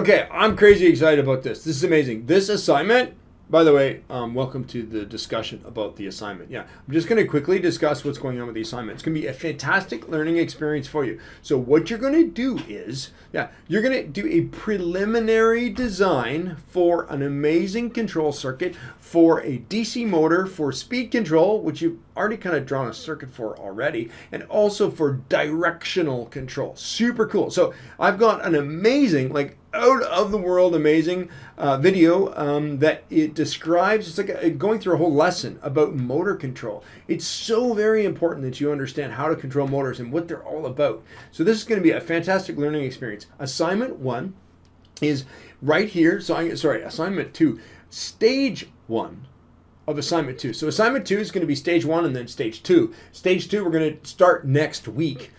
Okay, I'm crazy excited about this. This is amazing. This assignment, by the way, welcome to the discussion about the assignment. Yeah, I'm just going to quickly discuss what's going on with the assignment. It's going to be a fantastic learning experience for you. So what you're going to do is, you're going to do a preliminary design for an amazing control circuit for a DC motor for speed control, which you've already kind of drawn a circuit for already, and also for directional control. Super cool. So I've got an amazing, like out of the world amazing video that it describes. It's like going through a whole lesson about motor control. It's so very important that you understand how to control motors and what they're all about. So this is going to be a fantastic learning experience. Assignment 1 is right here. So assignment 2, stage 1 of assignment 2. So assignment 2 is going to be stage 1 and then stage 2. Stage 2 we're going to start next week.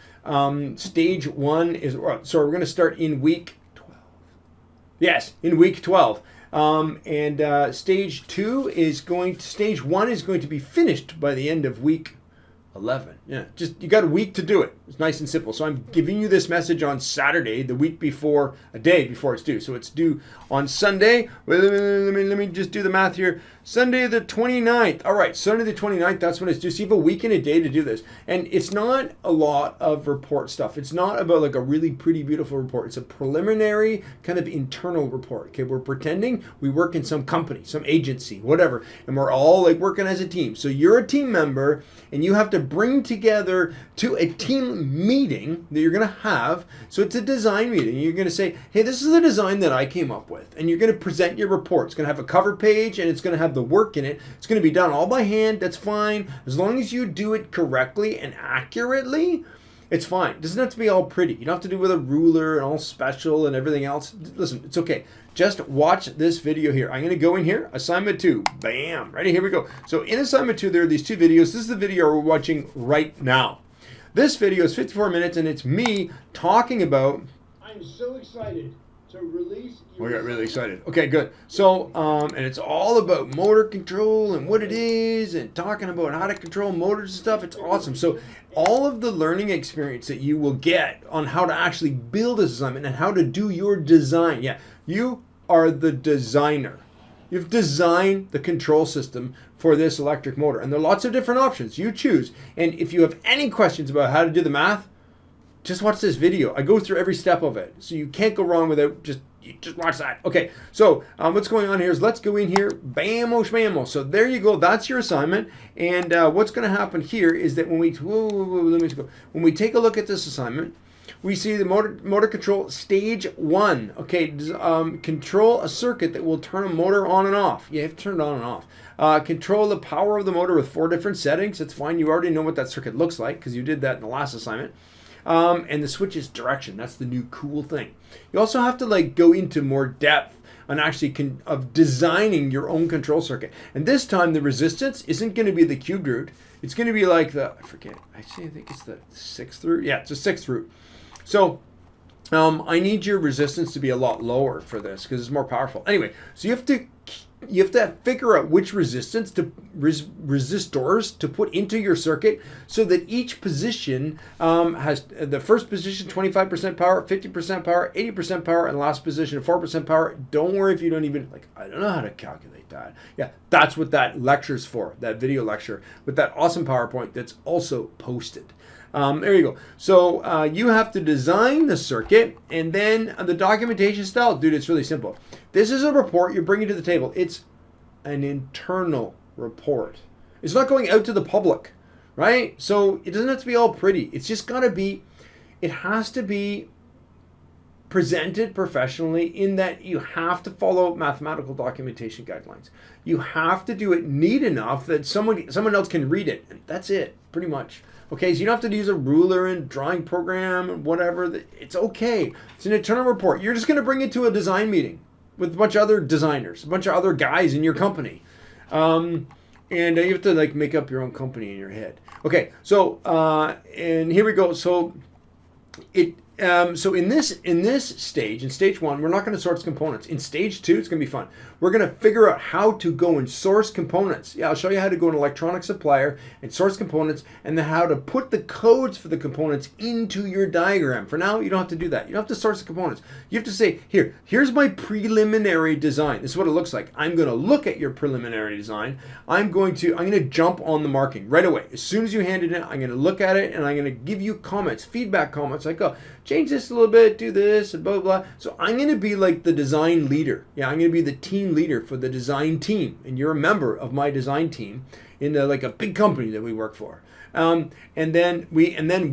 Stage 1 is, we're going to start in week 12. Yes, in week 12. Stage 1 is going to be finished by the end of week 11. Yeah, just you got a week to do it. It's nice and simple. So I'm giving you this message on Saturday, the week before, a day before it's due. So it's due on Sunday. Let me just do the math here. Sunday the 29th. All right, Sunday the 29th, that's when it's due. So you have a week and a day to do this. And it's not a lot of report stuff. It's not about like a really pretty, beautiful report. It's a preliminary kind of internal report. Okay, we're pretending we work in some company, some agency, whatever. And we're all like working as a team. So you're a team member and you have to bring together to a team meeting that you're going to have. So it's a design meeting. You're going to say, hey, this is the design that I came up with. And you're going to present your report. It's going to have a cover page and it's going to have the work in it. It's going to be done all by hand. That's fine. As long as you do it correctly and accurately, it's fine. It doesn't have to be all pretty. You don't have to do it with a ruler and all special and everything else. Listen, it's okay. Just watch this video here. I'm going to go in here. Assignment 2. Bam. Ready? Here we go. So in assignment 2, there are these 2 videos. This is the video we're watching right now. This video is 54 minutes and it's me talking about... I'm so excited to release... We got really excited. Okay, good. So, and it's all about motor control and what it is and talking about how to control motors and stuff. It's awesome. So all of the learning experience that you will get on how to actually build this assignment and how to do your design. Yeah, you are the designer. You've designed the control system for this electric motor. And there are lots of different options. You choose. And if you have any questions about how to do the math, just watch this video. I go through every step of it. So you can't go wrong without just watch that. Okay, so what's going on here is let's go in here. Bam-o, shmam-o. So there you go. That's your assignment. And what's going to happen here is that when we take a look at this assignment, we see the motor control stage 1. Okay, control a circuit that will turn a motor on and off. You have to turn it on and off. Control the power of the motor with 4 different settings. That's fine. You already know what that circuit looks like because you did that in the last assignment. And the switch is direction. That's the new cool thing. You also have to like go into more depth on actually of designing your own control circuit. And this time the resistance isn't going to be the cubed root. It's going to be like I think it's the 6th root. Yeah, it's a 6th root. So I need your resistance to be a lot lower for this because it's more powerful. Anyway, so you have to figure out which resistors to put into your circuit so that each position has the first position 25% power, 50% power, 80% power, and last position 4% power. Don't worry if you don't even I don't know how to calculate that. Yeah, that's what that lecture's for, that video lecture with that awesome PowerPoint that's also posted. There you go. So you have to design the circuit and then the documentation style. Dude, it's really simple. This is a report you're bringing to the table. It's an internal report. It's not going out to the public, right? So it doesn't have to be all pretty. It's just got to be, it has to be presented professionally in that you have to follow mathematical documentation guidelines. You have to do it neat enough that someone else can read it. And that's it, pretty much. Okay, so you don't have to use a ruler and drawing program and whatever. It's okay. It's an internal report. You're just going to bring it to a design meeting with a bunch of other designers, a bunch of other guys in your company. And you have to make up your own company in your head. Okay, so, and here we go. So So in this stage, in stage 1, we're not going to source components. In stage 2, it's going to be fun. We're going to figure out how to go and source components. Yeah, I'll show you how to go to an electronic supplier and source components, and then how to put the codes for the components into your diagram. For now, you don't have to do that. You don't have to source the components. You have to say, here's my preliminary design. This is what it looks like. I'm going to look at your preliminary design. I'm going to jump on the marking right away. As soon as you hand it in, I'm going to look at it, and I'm going to give you comments, feedback comments, like, oh, change this a little bit, do this, and blah, blah, blah. So I'm going to be like the design leader. Yeah, I'm going to be the team leader for the design team. And you're a member of my design team in like a big company that we work for. And then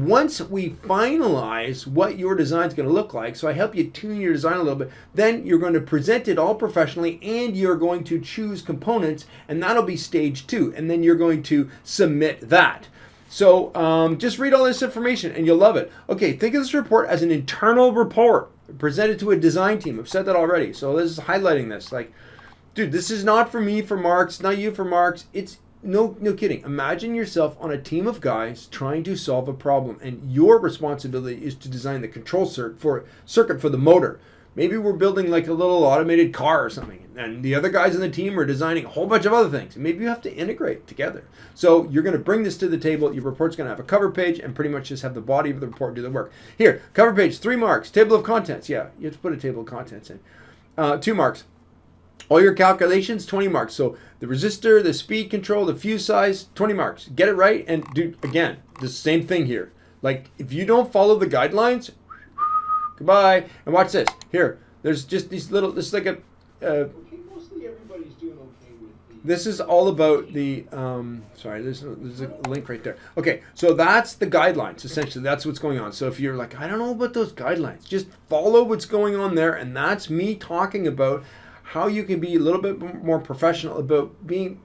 once we finalize what your design is going to look like, so I help you tune your design a little bit, then you're going to present it all professionally, and you're going to choose components, and that'll be stage 2. And then you're going to submit that. So just read all this information and you'll love it. Okay, think of this report as an internal report presented to a design team. I've said that already. So this is highlighting this. Like, dude, this is not for me for Marks, not you for Marks. It's no kidding. Imagine yourself on a team of guys trying to solve a problem, and your responsibility is to design the control circuit for the motor. Maybe we're building like a little automated car or something, and the other guys on the team are designing a whole bunch of other things. And maybe you have to integrate together. So you're going to bring this to the table. Your report's going to have a cover page and pretty much just have the body of the report do the work. Here, cover page, 3 marks. Table of contents. Yeah, you have to put a table of contents in. 2 marks. All your calculations, 20 marks. So the resistor, the speed control, the fuse size, 20 marks. Get it right, and do, again, the same thing here. Like, if you don't follow the guidelines, goodbye. And watch this. Here, there's just these little, this is like a... Mostly everybody's doing okay with these. This is all about the, sorry, there's a link right there. Okay, so that's the guidelines, essentially. That's what's going on. So if you're like, I don't know about those guidelines, just follow what's going on there, and that's me talking about how you can be a little bit more professional about being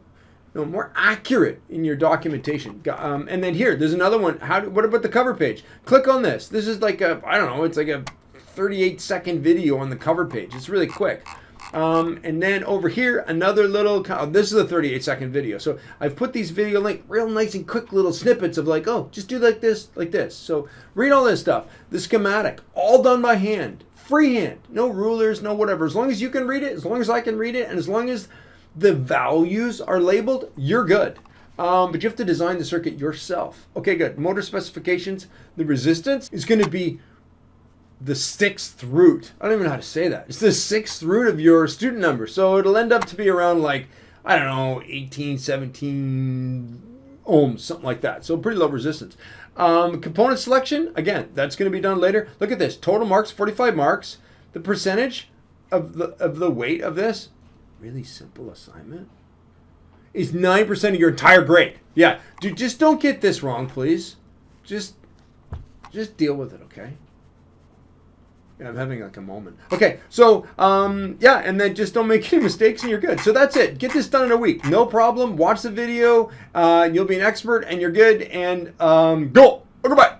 more accurate in your documentation. And then here, there's another one. What about the cover page? Click on this. This is like a, I don't know, it's like a 38-second video on the cover page. It's really quick. And then over here, another little, this is a 38-second video. So I've put these video like real nice and quick little snippets of like, oh, just do like this, like this. So read all this stuff. The schematic, all done by hand, freehand, no rulers, no whatever. As long as you can read it, as long as I can read it, and as long as the values are labeled, you're good. But you have to design the circuit yourself. Okay, good. Motor specifications. The resistance is going to be the 6th root. I don't even know how to say that. It's the 6th root of your student number. So it'll end up to be around like, I don't know, 18, 17 ohms, something like that. So pretty low resistance. Component selection, again, that's going to be done later. Look at this. Total marks, 45 marks. The percentage of the weight of this, really simple assignment, is 9% of your entire grade. Yeah, dude, just don't get this wrong, please. Just deal with it, okay? Yeah, I'm having like a moment. Okay, so, yeah, and then just don't make any mistakes and you're good. So that's it. Get this done in a week. No problem. Watch the video. You'll be an expert and you're good. And go. Oh, goodbye.